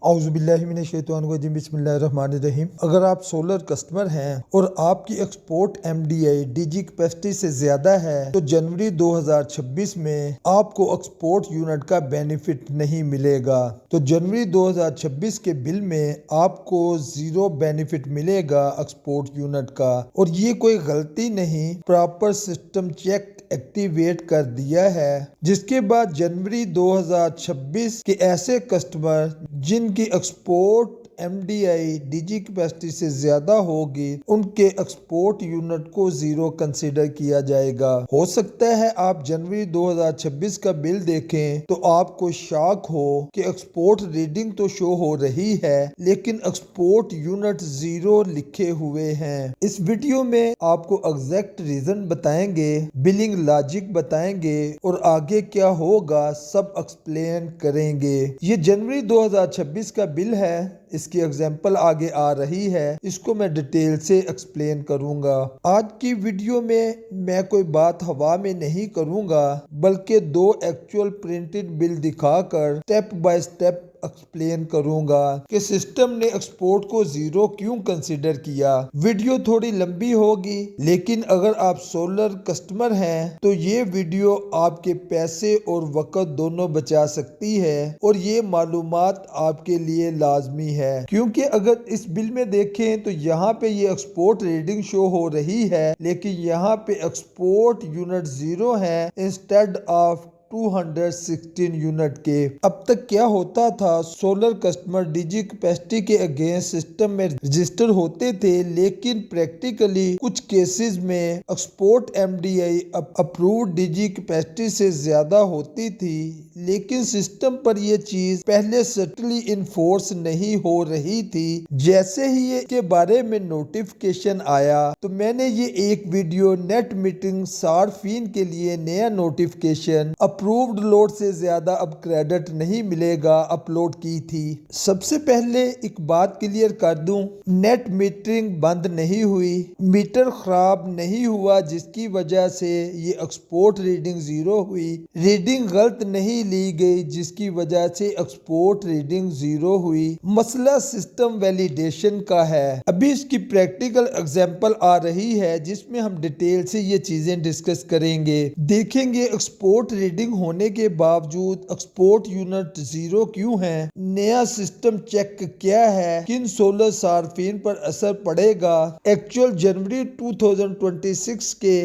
औज़ुबिल्लाहिमिनश्शैतानिर्रजीम बिस्मिल्लाहिर्रहमानिर्रहीम। अगर आप सोलर कस्टमर हैं और आपकी एक्सपोर्ट एमडीआई डीजी कैपेसिटी से ज़्यादा है तो जनवरी 2026 में आपको एक्सपोर्ट यूनिट का बेनिफिट नहीं मिलेगा। तो जनवरी 2026 के बिल में आपको ज़ीरो बेनिफिट मिलेगा एक्सपोर्ट यूनिट का। और ये कोई गलती नहीं, प्रॉपर सिस्टम चेक एक्टिवेट कर दिया है। जिसके बाद जनवरी 2026 के ऐसे कस्टमर जिनकी एक्सपोर्ट एमडीआई डीजी कैपेसिटी से ज्यादा होगी उनके एक्सपोर्ट यूनिट को ज़ीरो कंसीडर किया जाएगा। हो सकता है आप जनवरी 2026 का बिल देखें तो आपको शॉक हो कि एक्सपोर्ट रीडिंग तो शो हो रही है लेकिन एक्सपोर्ट यूनिट ज़ीरो लिखे हुए हैं। इस वीडियो में आपको एग्जैक्ट रीजन बताएंगे, बिलिंग लॉजिक बताएंगे और आगे क्या होगा सब एक्सप्लेन करेंगे। ये जनवरी 2026 का बिल है, इसकी एग्जाम्पल आगे आ रही है, इसको मैं डिटेल से एक्सप्लेन करूंगा। आज की वीडियो में मैं कोई बात हवा में नहीं करूंगा बल्कि दो एक्चुअल प्रिंटेड बिल दिखाकर स्टेप बाय स्टेप एक्सप्लेन करूंगा कि सिस्टम ने एक्सपोर्ट को ज़ीरो क्यों कंसीडर किया। वीडियो थोड़ी लंबी होगी लेकिन अगर आप सोलर कस्टमर हैं तो ये वीडियो आपके पैसे और वक्त दोनों बचा सकती है और ये मालूमात आपके लिए लाजमी है। क्योंकि अगर इस बिल में देखें तो यहाँ पे ये एक्सपोर्ट रीडिंग शो हो रही है लेकिन यहाँ पे एक्सपोर्ट यूनिट ज़ीरो है इंस्टेड ऑफ 216 यूनिट के। अब तक क्या होता था, सोलर कस्टमर डीजी कैपेसिटी के अगेंस्ट सिस्टम में रजिस्टर होते थे लेकिन प्रैक्टिकली कुछ केसेस में export MDI approved DG capacity से ज्यादा होती थी लेकिन सिस्टम पर यह चीज पहले सटली इन्फोर्स नहीं हो रही थी। जैसे ही ये के बारे में नोटिफिकेशन आया तो मैंने ये एक वीडियो नेट मीटिंग सार्फिन के लिए नया नोटिफिकेशन अप्रूव्ड लोड से ज्यादा अब क्रेडिट नहीं मिलेगा अपलोड की थी। सबसे पहले एक बात क्लियर कर दूं, नेट मीटरिंग बंद नहीं हुई, मीटर खराब नहीं हुआ जिसकी वजह से ये एक्सपोर्ट रीडिंग ज़ीरो हुई। रीडिंग गलत नहीं ली गई जिसकी वजह से एक्सपोर्ट रीडिंग ज़ीरो हुई। मसला सिस्टम वैलिडेशन का है। अभी इसकी प्रैक्टिकल एग्जांपल आ रही है जिसमें हम डिटेल से ये चीजें डिस्कस करेंगे। देखेंगे एक्सपोर्ट रीडिंग होने के बावजूद एक्सपोर्ट यूनिट ज़ीरो क्यों है, नया सिस्टम चेक क्या है, किन सोलर सार्फिन पर असर पड़ेगा। एक्चुअल जनवरी 2026 के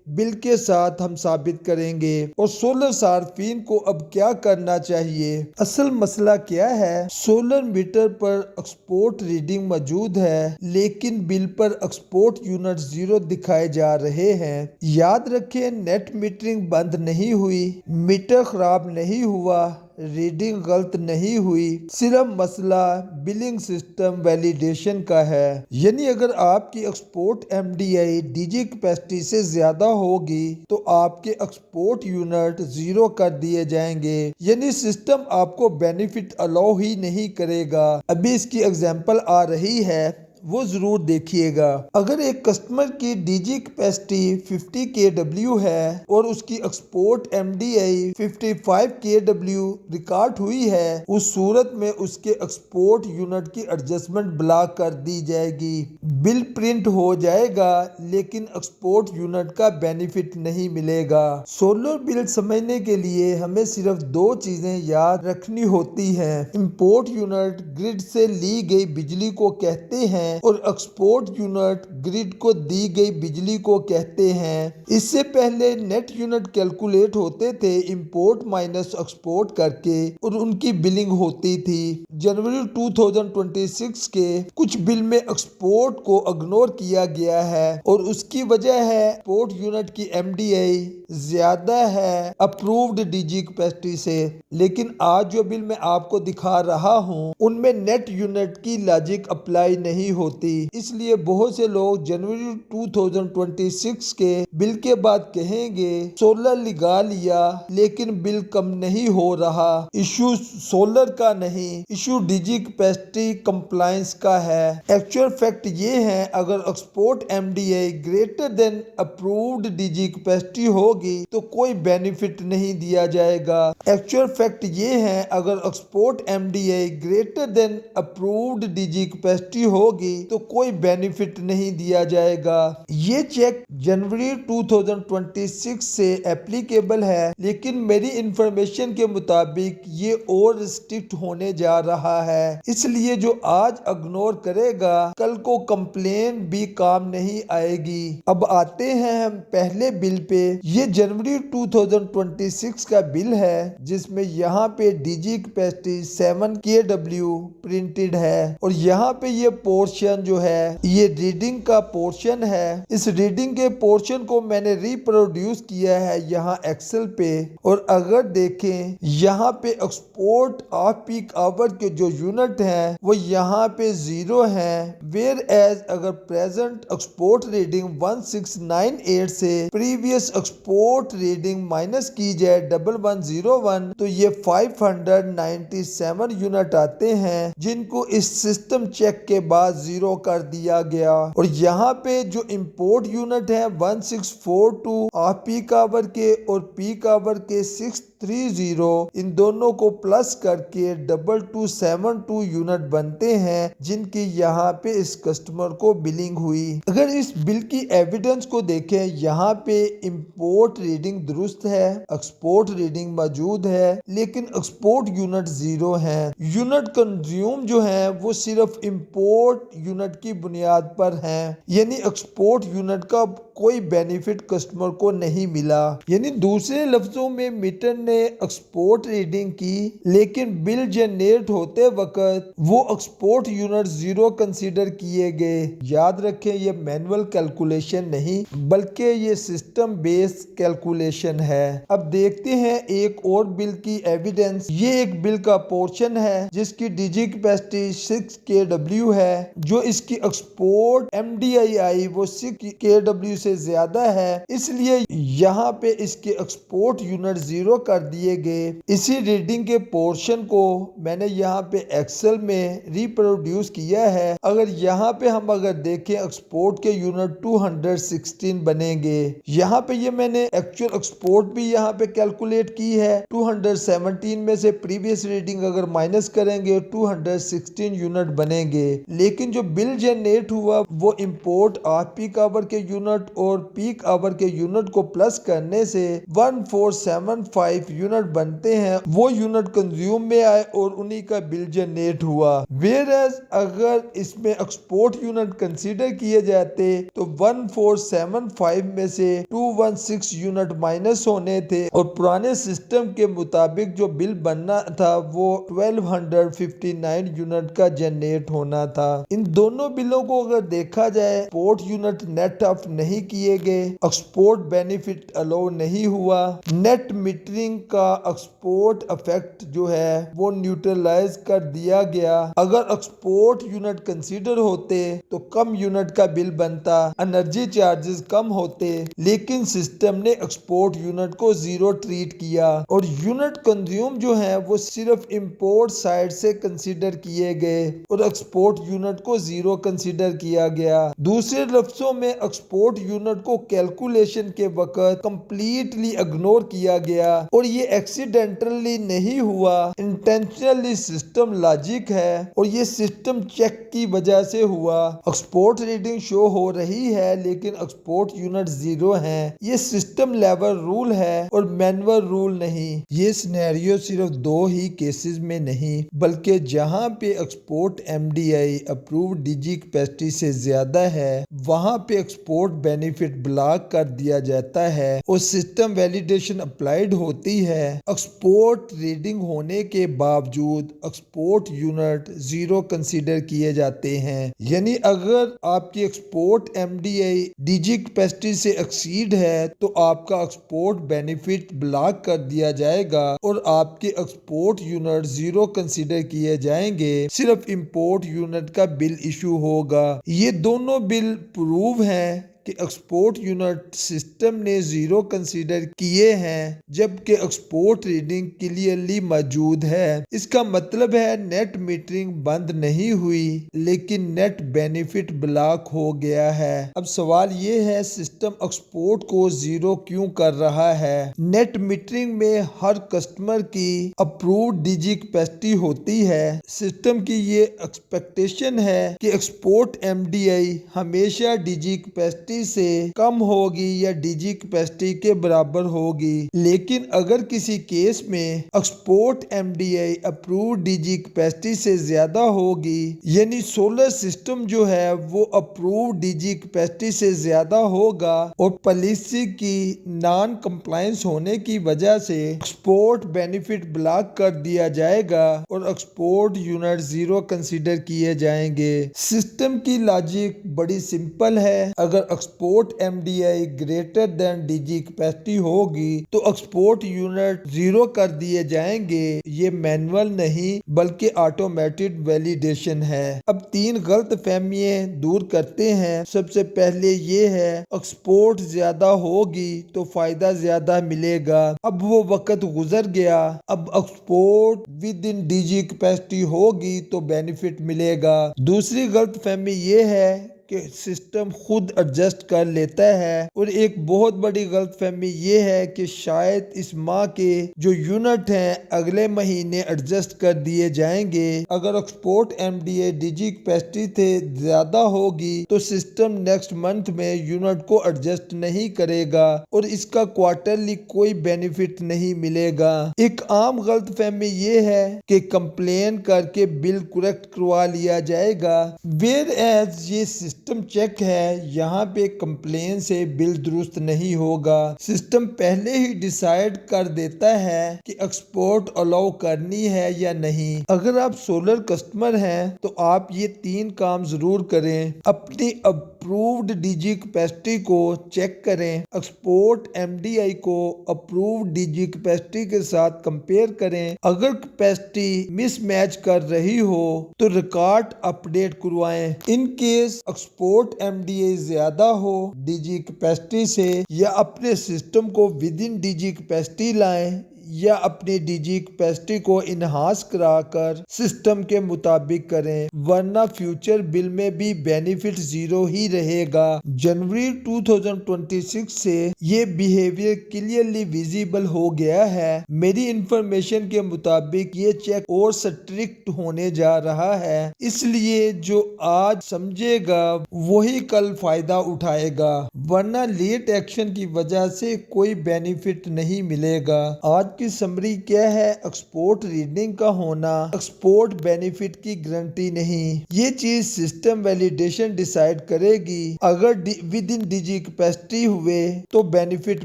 बिल के साथ हम साबित करेंगे और सोलर सार्फिन को अब क्या करना चाहिए। असल मसला क्या है, सोलर मीटर पर एक्सपोर्ट रीडिंग मौजूद है लेकिन बिल पर एक्सपोर्ट यूनिट ज़ीरो दिखाए जा रहे हैं। याद रखें, नेट मीटरिंग बंद नहीं हुई, मीटर खराब नहीं हुआ, रीडिंग गलत नहीं हुई, सिर्फ मसला बिलिंग सिस्टम वैलिडेशन का है। यानी अगर आपकी एक्सपोर्ट एमडीआई डीजी कैपेसिटी से ज्यादा होगी तो आपके एक्सपोर्ट यूनिट ज़ीरो कर दिए जाएंगे, यानी सिस्टम आपको बेनिफिट अलाउ ही नहीं करेगा। अभी इसकी एग्जांपल आ रही है, वो जरूर देखिएगा। अगर एक कस्टमर की डीजी कैपेसिटी 50 kW है और उसकी एक्सपोर्ट एमडीआई 55 kW रिकॉर्ड हुई है, उस सूरत में उसके एक्सपोर्ट यूनिट की एडजस्टमेंट ब्लॉक कर दी जाएगी। बिल प्रिंट हो जाएगा लेकिन एक्सपोर्ट यूनिट का बेनिफिट नहीं मिलेगा। सोलर बिल समझने के लिए हमें सिर्फ दो चीजें याद रखनी होती हैं। इंपोर्ट यूनिट ग्रिड से ली गई बिजली को कहते हैं और एक्सपोर्ट यूनिट ग्रिड को दी गई बिजली को कहते हैं। इससे पहले नेट यूनिट कैलकुलेट होते थे इंपोर्ट माइनस एक्सपोर्ट करके और उनकी बिलिंग होती थी। जनवरी 2026 के कुछ बिल में एक्सपोर्ट को इग्नोर किया गया है और उसकी वजह है एक्सपोर्ट यूनिट की एमडीआई ज्यादा है अप्रूव्ड डीजी कैपेसिटी से। लेकिन आज जो बिल मैं आपको दिखा रहा हूँ उनमें नेट यूनिट की लॉजिक अप्लाई नहीं होती। इसलिए बहुत से लोग जनवरी 2026 के बिल के बाद कहेंगे सोलर लगा लिया लेकिन बिल कम नहीं हो रहा। इशू सोलर का नहीं, इशू डीजी कैपेसिटी कंप्लायंस का है। एक्चुअल फैक्ट ये है, अगर export MDA greater than approved DG capacity होगी तो कोई बेनिफिट नहीं दिया जाएगा। एक्चुअल फैक्ट ये है, अगर export MDA greater than approved DG capacity होगी तो कोई बेनिफिट नहीं दिया जाएगा। ये चेक जनवरी 2026 से एप्लीकेबल है, लेकिन मेरी इंफॉर्मेशन के मुताबिक ये और रिस्ट्रिक्ट होने जा रहा है। इसलिए जो आज इग्नोर करेगा कल को कंप्लेन भी काम नहीं आएगी। अब आते हैं हम पहले बिल पे। ये जनवरी 2026 का बिल है जिसमें यहाँ पे डीजी कैपेसिटी 7 kW प्रिंटेड है और यहाँ पे ये पोर्शन जो है ये रीडिंग का पोर्शन है। इस रीडिंग के पोर्शन को मैंने रिप्रोड्यूस किया है यहाँ एक्सेल पे और अगर देखें यहाँ पे एक्सपोर्ट ऑफ पीक आवर के जो यूनिट हैं वो यहाँ पे 0 हैं, वेयर एज अगर प्रेजेंट एक्सपोर्ट रीडिंग 1698 से प्रीवियस एक्सपोर्ट रीडिंग माइनस की जाए 1101 तो ये 597 यूनिट आते हैं जिनको इस सिस्टम चेक के बाद 0 कर दिया गया। और यहाँ पे जो इंपोर्ट यूनिट है 1642 ऑफ पीक आवर के और पीक आवर के 630, इन दोनों को प्लस करके 2272 यूनिट बनते हैं जिनकी यहाँ पे इस कस्टमर को बिलिंग हुई। अगर इस बिल की एविडेंस को देखें, यहाँ पे इंपोर्ट रीडिंग दुरुस्त है, एक्सपोर्ट रीडिंग मौजूद है, लेकिन एक्सपोर्ट यूनिट 0 है। यूनिट कंज्यूम जो है वो सिर्फ इंपोर्ट यूनिट की बुनियाद पर है, यानी एक्सपोर्ट यूनिट का कोई बेनिफिट कस्टमर को नहीं मिला। यानी दूसरे लफ्जों में मीटर ने एक्सपोर्ट रीडिंग की लेकिन बिल जनरेट होते वक्त वो एक्सपोर्ट यूनिट 0 कंसीडर किए गए। याद रखें ये मैनुअल कैलकुलेशन नहीं बल्कि ये सिस्टम बेस्ड कैलकुलेशन है। अब देखते हैं एक और बिल की एविडेंस। ये एक बिल का पोर्शन है जिसकी डीजी कैपेसिटी 6 kW है, जो इसकी एक्सपोर्ट एमडीआई वो 6 kW से ज्यादा है, इसलिए यहाँ पे इसके एक्सपोर्ट यूनिट 0 कर दिए गए। इसी रीडिंग के पोर्शन को मैंने यहाँ पे एक्सेल में रिप्रोड्यूस किया है। अगर यहाँ पे हम देखें एक्सपोर्ट के यूनिट 216 बनेंगे। यहाँ पे ये मैंने एक्चुअल एक्सपोर्ट भी यहाँ पे कैलकुलेट की है। 217 में से प्रीवियस रीडिंग अगर माइनस करेंगे 216 यूनिट बनेंगे, लेकिन जो बिल जनरेट हुआ वो इंपोर्ट ऑफ पीक आवर के यूनिट और पीक आवर के यूनिट को प्लस करने से 1475 यूनिट बनते हैं। वो यूनिट कंज्यूम में आए और उन्हीं का बिल जनरेट हुआ। वेयरएज अगर इसमें एक्सपोर्ट यूनिट कंसीडर किए जाते तो 1475 में से 216 यूनिट माइनस होने थे और पुराने सिस्टम के मुताबिक जो बिल बनना था वो 1259 यूनिट का जनरेट होना था। इन दोनों बिलों को अगर देखा जाए, एक्सपोर्ट यूनिट नेट ऑफ नहीं किए गए, एक्सपोर्ट बेनिफिट अलाउ नहीं हुआ, नेट मीटरिंग का एक्सपोर्ट इफेक्ट जो है वो न्यूट्रलाइज कर दिया गया। अगर एक्सपोर्ट यूनिट कंसीडर होते तो कम यूनिट का बिल बनता, एनर्जी चार्जेस कम होते, लेकिन सिस्टम ने एक्सपोर्ट यूनिट को 0 ट्रीट किया और यूनिट कंज्यूम जो है वो सिर्फ इंपोर्ट साइड से कंसीडर किए गए और एक्सपोर्ट यूनिट को 0 कंसीडर किया गया। दूसरे लफ्जों में एक्सपोर्ट यूनिट को कैलकुलेशन के वक्त कंप्लीटली इग्नोर किया गया और ये एक्सीडेंटली नहीं हुआ, इंटेंशनली सिस्टम लॉजिक है और ये सिस्टम चेक की वजह से हुआ। एक्सपोर्ट रीडिंग शो हो रही है लेकिन एक्सपोर्ट यूनिट 0 है। ये सिस्टम लेवल रूल है और मैनुअल रूल नहीं। ये सिनेरियो सिर्फ 2 ही केसेस में नहीं बल्कि जहां पे export MDI approved DG capacity से ज्यादा है वहां पे एक्सपोर्ट बेनिफिट ब्लॉक कर दिया जाता है और सिस्टम वैलिडेशन अप्लाइड होती होती है। एक्सपोर्ट रीडिंग होने के बावजूद एक्सपोर्ट यूनिट जीरो कंसीडर किए जाते हैं। यानी अगर आपकी एक्सपोर्ट एमडीआई डीजी कैपेसिटी से एक्सीड है तो आपका एक्सपोर्ट बेनिफिट ब्लॉक कर दिया जाएगा और आपके एक्सपोर्ट यूनिट जीरो कंसीडर किए जाएंगे। सिर्फ इंपोर्ट यूनिट का बिल इशू होगा। ये दोनों बिल प्रूव हैं कि एक्सपोर्ट यूनिट सिस्टम ने जीरो कंसीडर किए हैं जबकि एक्सपोर्ट रीडिंग क्लियरली मौजूद है। इसका मतलब है नेट मीटरिंग बंद नहीं हुई लेकिन नेट बेनिफिट ब्लॉक हो गया है। अब सवाल ये है सिस्टम एक्सपोर्ट को जीरो क्यों कर रहा है। नेट मीटरिंग में हर कस्टमर की अप्रूव्ड डीजी कैपेसिटी होती है। सिस्टम की ये एक्सपेक्टेशन है कि एक्सपोर्ट एमडीआई हमेशा डीजी कैपेसिटी से कम होगी या डीजी कैपेसिटी के बराबर होगी। लेकिन अगर किसी केस में export MDI approved DG capacity से ज्यादा होगी यानी सोलर सिस्टम जो है वो अप्रूव्ड डीजी कैपेसिटी से ज्यादा होगा और पॉलिसी की नॉन कंप्लायंस होने की वजह से एक्सपोर्ट बेनिफिट ब्लॉक कर दिया जाएगा और एक्सपोर्ट यूनिट जीरो कंसीडर किए जाएंगे। सिस्टम की लॉजिक बड़ी सिंपल है। अगर export MDI greater than DG capacity होगी तो एक्सपोर्ट यूनिट जीरो कर दिए जाएंगे। ये मैनुअल नहीं बल्कि ऑटोमेटेड वैलिडेशन है। अब तीन गलत फहमियां दूर करते हैं। सबसे पहले ये है एक्सपोर्ट ज्यादा होगी तो फायदा ज्यादा मिलेगा। अब वो वक्त गुजर गया। अब export with in DG capacity होगी तो बेनिफिट मिलेगा। दूसरी गलत फहमी ये है कि सिस्टम खुद एडजस्ट कर लेता है और एक बहुत बड़ी गलतफहमी ये है कि शायद इस माह के जो यूनिट हैं अगले महीने एडजस्ट कर दिए जाएंगे। अगर एक्सपोर्ट एमडीआई डीजी कैपेसिटी से ज्यादा होगी तो सिस्टम नेक्स्ट मंथ में यूनिट को एडजस्ट नहीं करेगा और इसका क्वार्टरली कोई बेनिफिट नहीं मिलेगा। एक आम गलतफहमी ये है कि कंप्लेन करके बिल करेक्ट करवा लिया जाएगा। वेयर एज ये सिस्टम चेक है, यहाँ पे कंप्लेन से बिल दुरुस्त नहीं होगा। सिस्टम पहले ही डिसाइड कर देता है कि एक्सपोर्ट अलाउ करनी है या नहीं। अगर आप सोलर कस्टमर हैं तो आप ये तीन काम जरूर करें। अपनी अप्रूव्ड डीजी कैपेसिटी को चेक करें। एक्सपोर्ट एमडीआई को अप्रूव्ड डीजी कैपेसिटी के साथ कंपेयर करें। अगर कैपेसिटी मिसमैच कर रही हो तो रिकॉर्ड अपडेट करवाएं। इन केस एक्सपोर्ट एमडीआई ज्यादा हो डीजी कैपेसिटी से या अपने सिस्टम को विद इन डीजी कैपेसिटी लाएं या अपनी डीजी कैपेसिटी को इनहांस कराकर सिस्टम के मुताबिक करें, वरना फ्यूचर बिल में भी बेनिफिट जीरो ही रहेगा। जनवरी 2026 से ये बिहेवियर क्लियरली विजिबल हो गया है। मेरी इंफॉर्मेशन के मुताबिक ये चेक और स्ट्रिक्ट होने जा रहा है, इसलिए जो आज समझेगा वही कल फायदा उठाएगा, वरना लेट एक्शन की वजह से कोई बेनिफिट नहीं मिलेगा। आज की समरी क्या है, एक्सपोर्ट रीडिंग का होना एक्सपोर्ट बेनिफिट की गारंटी नहीं। ये चीज सिस्टम वैलिडेशन डिसाइड करेगी। अगर विद इन डीजी कैपेसिटी हुए तो बेनिफिट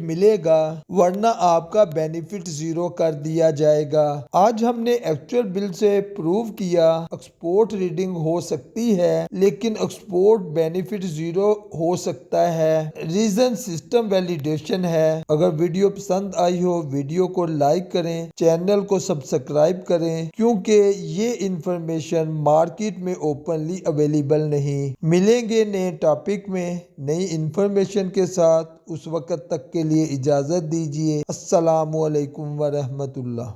मिलेगा, वरना आपका बेनिफिट जीरो कर दिया जाएगा। आज हमने एक्चुअल बिल से प्रूव किया एक्सपोर्ट रीडिंग हो सकती है लेकिन एक्सपोर्ट बेनिफिट जीरो हो सकता है। रीजन सिस्टम वैलिडेशन है। अगर वीडियो पसंद आई हो वीडियो को लाइक करें, चैनल को सब्सक्राइब करें क्योंकि ये इंफॉर्मेशन मार्केट में ओपनली अवेलेबल नहीं। मिलेंगे नए टॉपिक में नई इंफॉर्मेशन के साथ। उस वक्त तक के लिए इजाजत दीजिए। अस्सलामु अलैकुम व रहमतुल्लाह।